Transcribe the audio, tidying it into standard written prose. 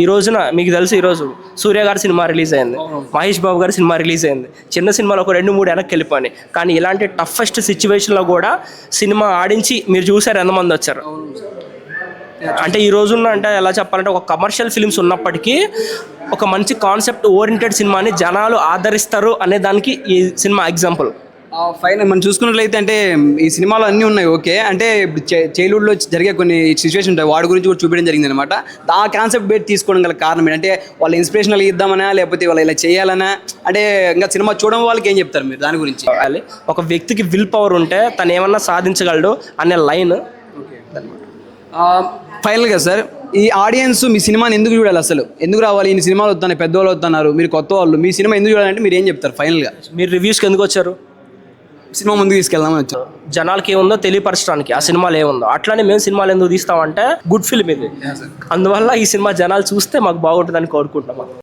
ఈ రోజున మీకు తెలుసు, ఈరోజు సూర్య గారి సినిమా రిలీజ్ అయింది, మహేష్ బాబు గారి సినిమా రిలీజ్ అయింది. చిన్న సినిమాలో ఒక 2-3 వెనక్కి వెళ్ళిపోయి, కానీ ఇలాంటి టఫెస్ట్ సిచ్యువేషన్లో కూడా సినిమా ఆడించి మీరు చూసారు ఎంతమంది వచ్చారు. అంటే ఈ రోజున్న అంటే ఎలా చెప్పాలంటే ఒక కమర్షియల్ ఫిల్మ్స్ ఉన్నప్పటికీ ఒక మంచి కాన్సెప్ట్ ఓరియంటెడ్ సినిమాని జనాలు ఆదరిస్తారు అనే దానికి ఈ సినిమా ఎగ్జాంపుల్. ఫైనల్ మనం చూసుకున్నట్లయితే అంటే ఈ సినిమాలో అన్నీ ఉన్నాయి. ఓకే, అంటే ఇప్పుడు చైల్డ్హుడ్లో జరిగే కొన్ని సిచ్యువేషన్ ఉంటాయి, వాడి గురించి కూడా చూపించడం జరిగింది అనమాట. ఆ కాన్సెప్ట్ బేట్ తీసుకోవడం గల కారణం ఏంటంటే వాళ్ళ ఇన్స్పిరేషనల్ ఇద్దామనా లేకపోతే వాళ్ళు ఇలా చేయాలనా, అంటే ఇంకా సినిమా చూడడం వాళ్ళకి ఏం చెప్తారు మీరు దాని గురించి? ఒక వ్యక్తికి విల్ పవర్ ఉంటే తను ఏమన్నా సాధించగలడు అనే లైన్. ఫైనల్గా సార్, ఈ ఆడియన్స్ మీ సినిమాని ఎందుకు చూడాలి, అసలు ఎందుకు రావాలి? ఈ సినిమాలు వస్తున్నాయి, పెద్దవాళ్ళు వస్తున్నారు, మీరు కొత్త వాళ్ళు, మీ సినిమా ఎందుకు చూడాలంటే మీరు ఏం చెప్తారు ఫైనల్గా? మీరు రివ్యూస్కి ఎందుకు వచ్చారు? సినిమా ముందుకు తీసుకెళ్దామని వచ్చారు. జనాలకి ఏముందో తెలియపరచడానికి ఆ సినిమాలు ఏముందో. అట్లానే మేము సినిమాలు ఎందుకు తీస్తామంటే గుడ్ ఫిల్మ్ ఇది, అందువల్ల ఈ సినిమా జనాలు చూస్తే మాకు బాగుంటుందని కోరుకుంటున్నాం.